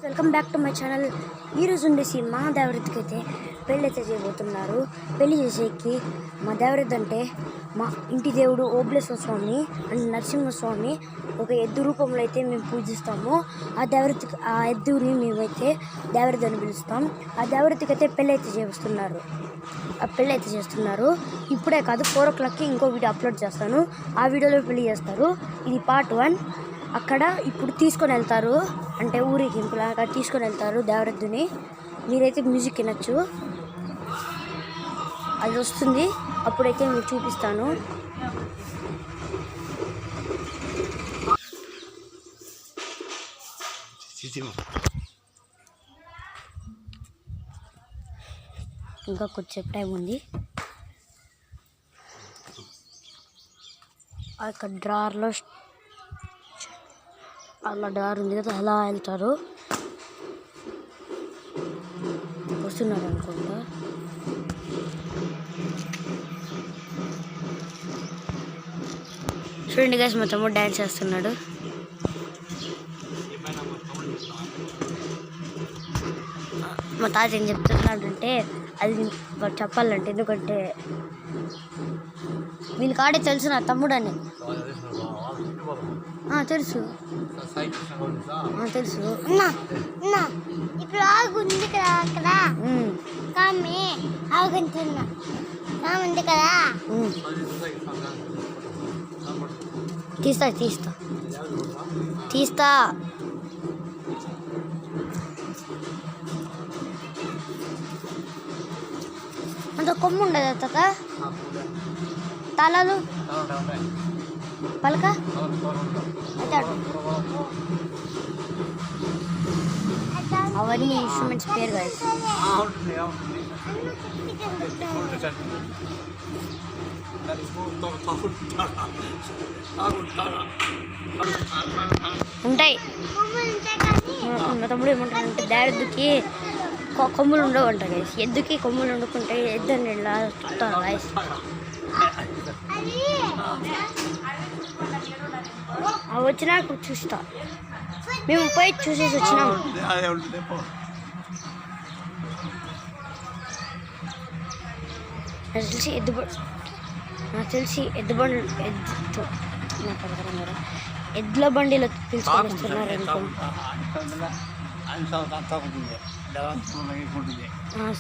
Welcome back to my channel. ఈరోజు ఉండేసి మా దేవరతికి అయితే పెళ్ళి అయితే చేయబోతున్నారు. పెళ్లి చేసేకి మా దేవరతి అంటే మా ఇంటి దేవుడు ఓబ్లేశ్వర స్వామి అండ్ నరసింహస్వామి ఒక ఎద్దు రూపంలో అయితే మేము పూజిస్తాము. ఆ ఎద్దుని మేమైతే దేవరతి అని పిలుస్తాం. ఆ దేవరతికి అయితే పెళ్ళి అయితే చేస్తున్నారు. ఇప్పుడే కాదు 4 o'clockకి ఇంకో వీడియో అప్లోడ్ చేస్తాను. ఆ వీడియోలో పెళ్లి చేస్తారు. ఇది పార్ట్ 1. అక్కడ ఇప్పుడు తీసుకొని వెళ్తారు, అంటే ఊరేగింపులాగా తీసుకొని వెళ్తారు దేవరద్దుని. మీరైతే మ్యూజిక్ వినొచ్చు, అది వస్తుంది, అప్పుడైతే మీకు చూపిస్తాను. ఇంకా కొంచెం టైం ఉంది. అక్కడ డ్రార్లో అలా డార్ ఉంది కదా, అలా వెళ్తారు. వస్తున్నారు అనుకుంటా. చూడండి గైస్, మా తమ్ముడు డ్యాన్స్ చేస్తున్నాడు. మా తాత ఏం చెప్తున్నాడంటే అది చెప్పాలంటే, ఎందుకంటే వీళ్ళకి ఆడే తెలుసు నా తమ్ముడు అని. తెలుసు ఇప్పుడు ఆగుంది కదా అక్కడ కామె ఆగుంటున్నా ఉంది కదా. తీస్తా అంత కొమ్ము ఉండదు తాత. తాళాలు పలక అవన్నీ ఇన్స్ట్రుమెంట్స్ పేరు కాదు. ఉంటాయి. మా తమ్ముడు ఏమంటాడంటే దేవరద్దుకి కొమ్ములు ఉండవంట గైస్, ఎద్దుకి కొమ్ములు వండుకుంటే ఎద్దని ఇలా చుట్టాను గైస్. అవి వచ్చినాక చూస్తా. మేము పోయి చూసేసి వచ్చినాము. నాకు తెలిసి ఎద్దుల బండిలో పిలుచుకొని వస్తున్నారు అనుకో.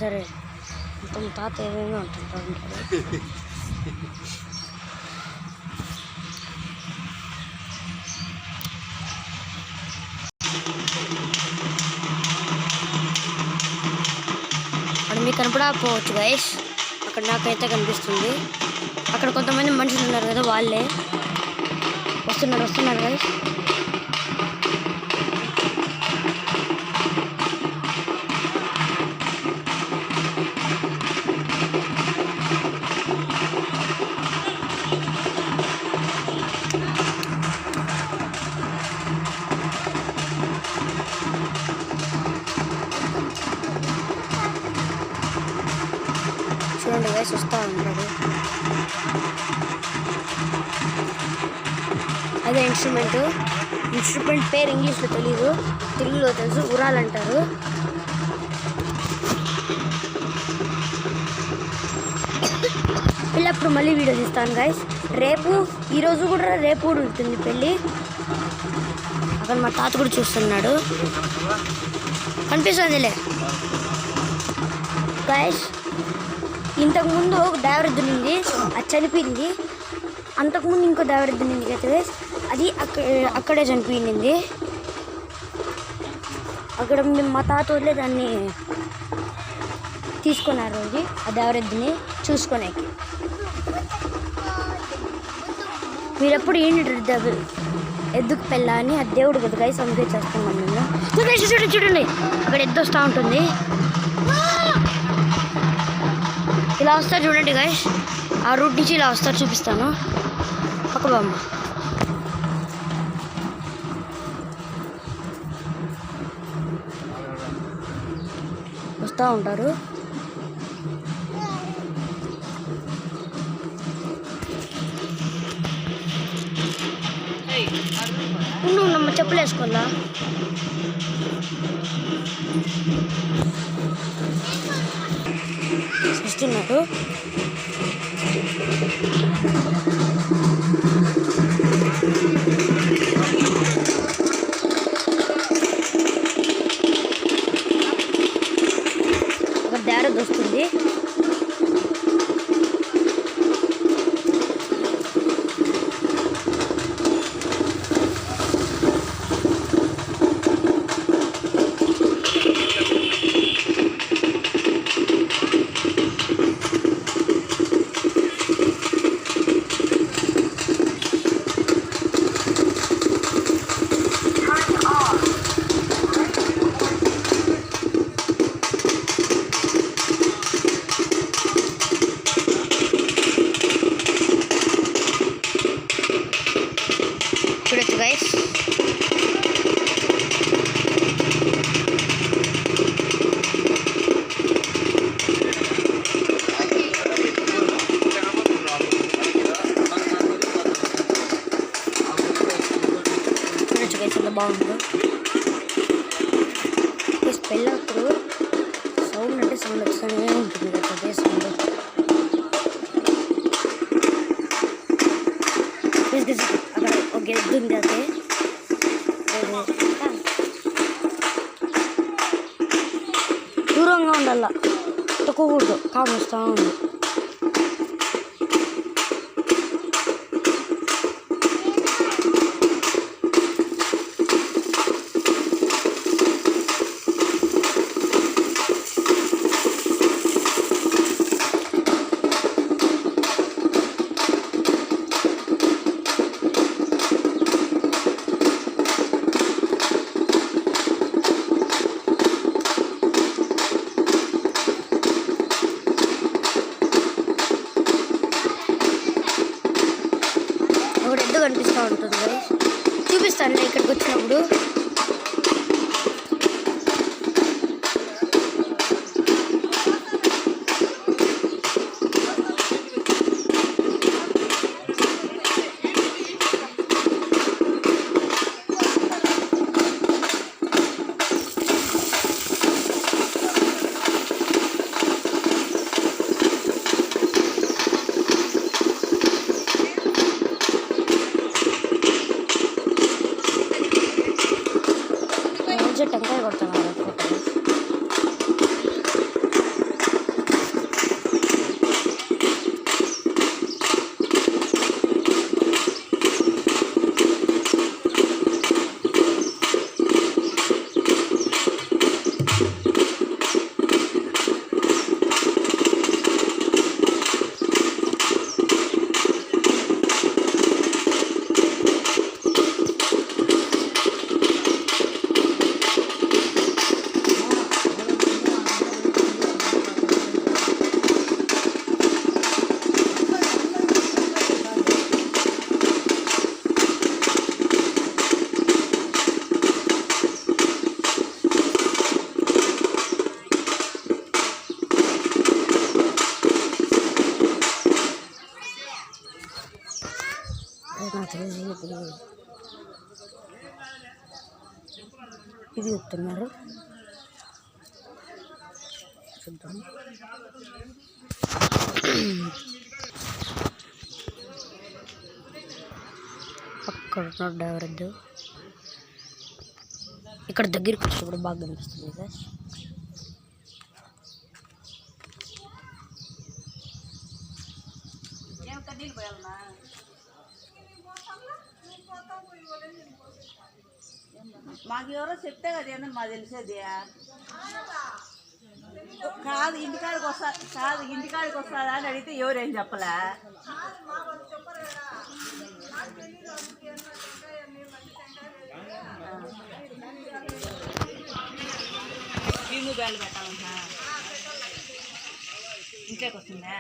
సరే, మొత్తం తాత ఏమైనా ఉంటుంటారు. అక్కడ మీకు కనపడకపోవచ్చు గైస్, అక్కడ నాకైతే కనిపిస్తుంది. అక్కడ కొంతమంది మనుషులు ఉన్నారు కదా, వాళ్ళే వస్తున్నారు గైస్. చూడండి గైస్, వస్తూ ఉంటాడు. అదే ఇన్స్ట్రుమెంట్ పేరు ఇంగ్లీష్లో తెలీదు, తెలుగులో తెలుసు, ఉరాలంటారు. పెళ్ళప్పుడు మళ్ళీ వీడియో తీస్తాను గైస్. ఈరోజు కూడా రేపు కూడా ఉంటుంది పెళ్ళి. అక్కడ మా తాత కూడా చూస్తున్నాడు, కనిపిస్తుందిలే గైస్. ఇంతకుముందు ఒక దేవరద్దు ఉంది, అది చనిపోయింది. అంతకుముందు ఇంకో దేవరద్దు ఉంది కదా, అది అక్కడే చనిపోయింది. అక్కడ మేము మా తాత వదిలే దాన్ని తీసుకున్నారు రోజు, ఆ దేవరద్దుని చూసుకునేకి. మీరెప్పుడు ఏంటి ఎద్దుకు పెళ్ళ అని, ఆ దేవుడు కదా గైస్, అందుకే చేస్తున్నాం మేము. చూడండి అక్కడ ఎద్దు వస్తూ ఉంటుంది, ఇలా వస్తారు చూడండి గైస్. ఆ రూట్ నుంచి ఇలా వస్తారు, చూపిస్తాను. ఒక బొమ్మ వస్తూ ఉంటారు. చెప్పులు వేసుకోవాలా? చూస్తున్నారు. ఒక దారి వస్తుంది. చూడొచ్చు గైస్. చూడొచ్చు గైస్ ఎంత బాగుందో. పెళ్ళప్పుడు సౌండ్ అంటే సౌండ్ వస్తూనే ఉంటుంది కదా, అదే సౌండ్. అక్కడ ఒక ఎద్దు ఉంది, అదే దూరంగా ఉండాల, తొక్కకూడదు, కాము వస్తూ ఉంది. ఒకటి ఎద్దు కనిపిస్తూ ఉంటుంది. చూపిస్తాను ఇక్కడికి వచ్చినప్పుడు. టెంకాయ కొడుతున్నారు అనుకుంటాను. ఇది చెప్తున్నారు. చూద్దాం. అక్కడ ఉన్న డ్రైవర్ ఇక్కడ దగ్గరికి వచ్చినప్పుడు బాగా కనిపిస్తుంది కదా. మాకు ఎవరో చెప్తే కదా ఏందని మాకు తెలిసేది. కాదు ఇంటికాడికి వస్తుందా అని అడిగితే ఎవరేం చెప్పలే. కింగు బ్యాలు పెట్టాలంటా ఇంట్లోకి వస్తుందా.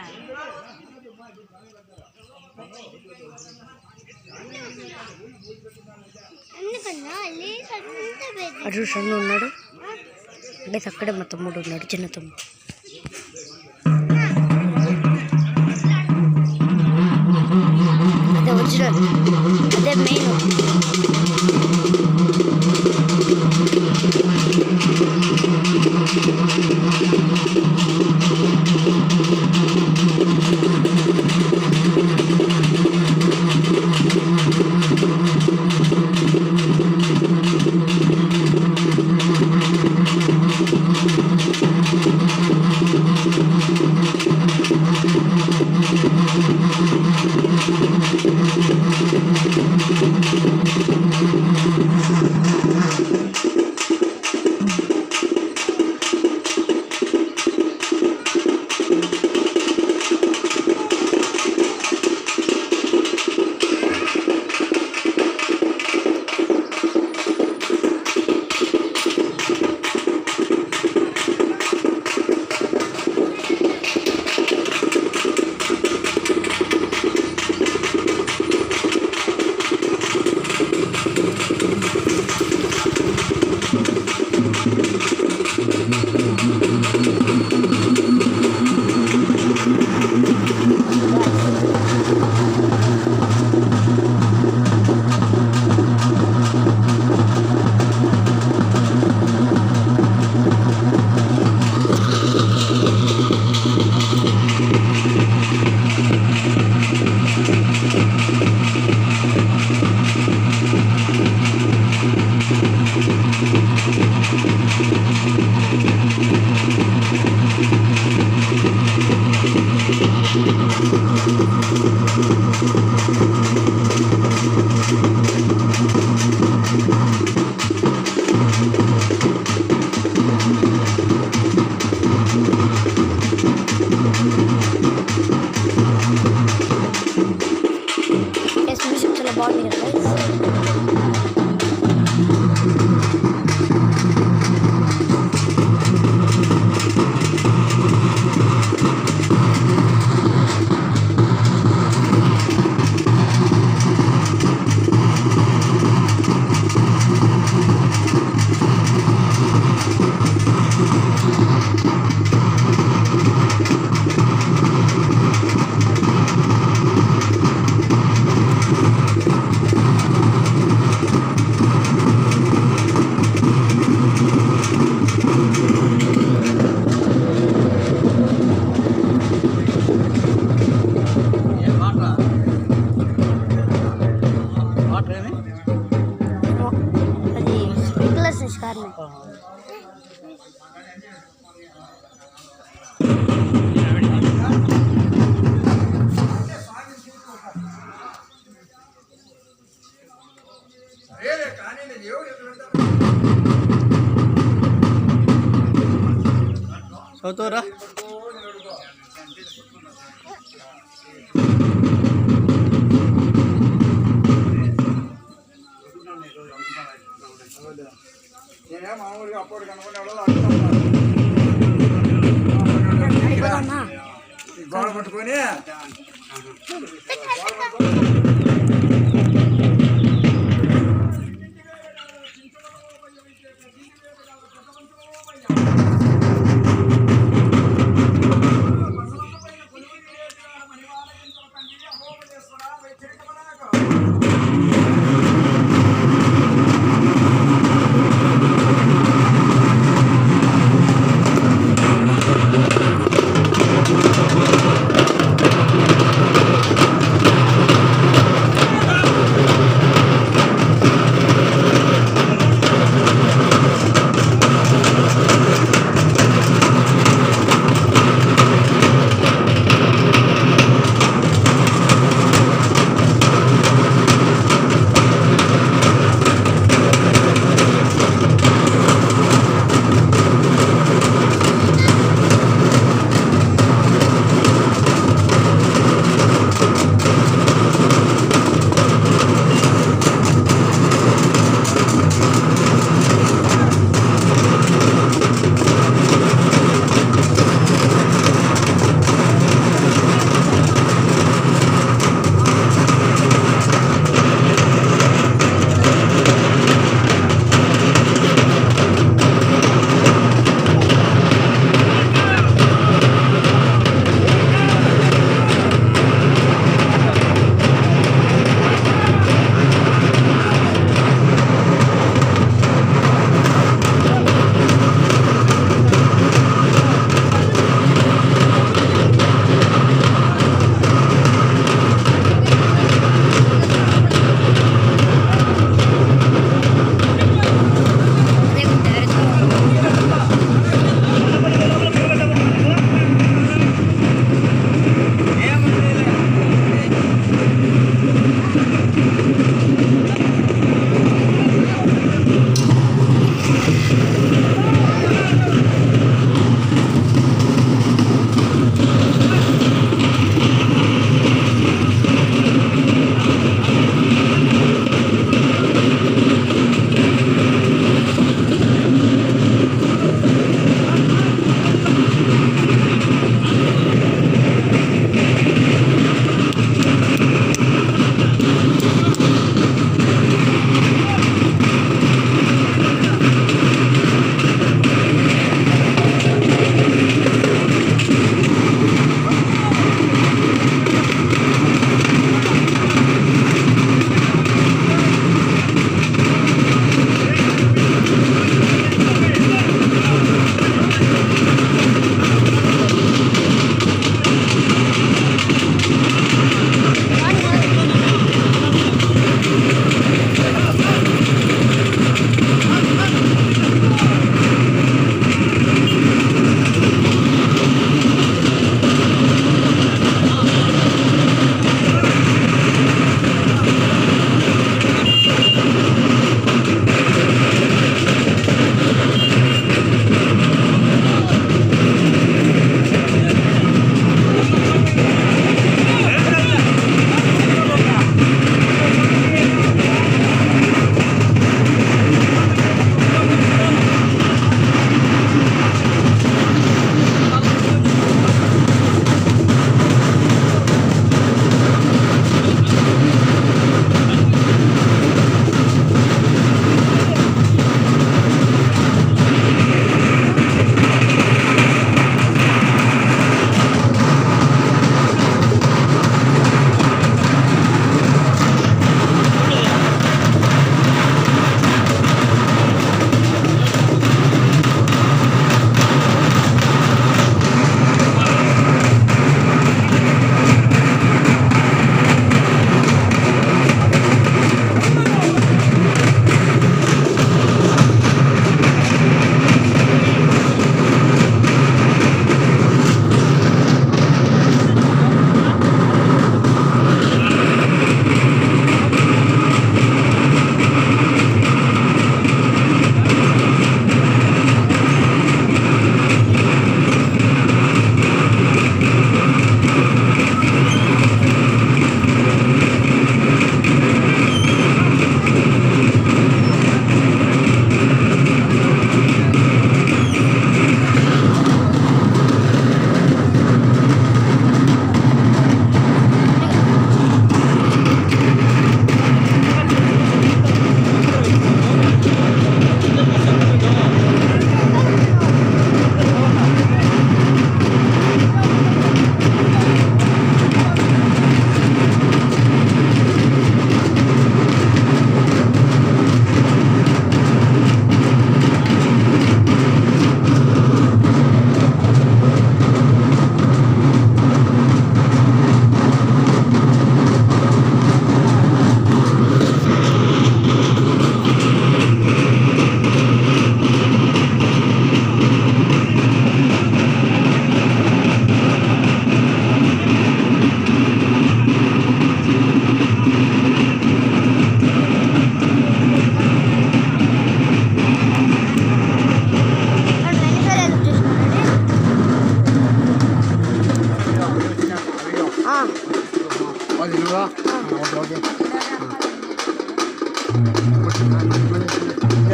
అటు సన్న ఉన్నాడు అంటే అక్కడే మా తమ్ముడు ఉన్నాడు, చిన్న తమ్ముడు. అదే ఒరిజినల్, అదే మెయిన్. మ్యూజిక్ చాలా బాగుంది కదా guys. అది స్ప్రింక్లర్స్ నుంచి కారణం. చదువురా నేనే మామూలుగా అప్పుడు కనుక్కునే అయిపోదమ్మా. గోడ పట్టుకొని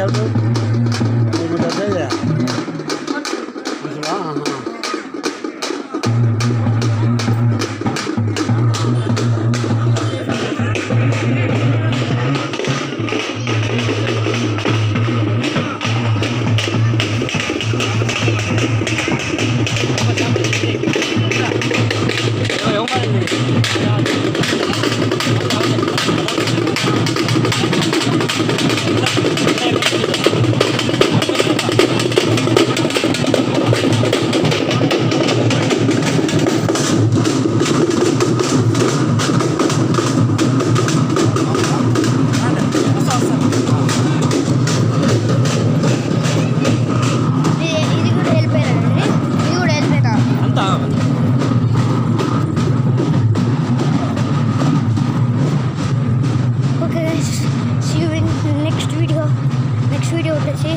ఎవరు నీకు పెద్దయ్యా అసలు ఇది కూడా వెళ్ళిపోయారండి. ఇది కూడా వెళ్ళిపోయినా. అంతా okay guys, see you in next video. Next video వచ్చేసి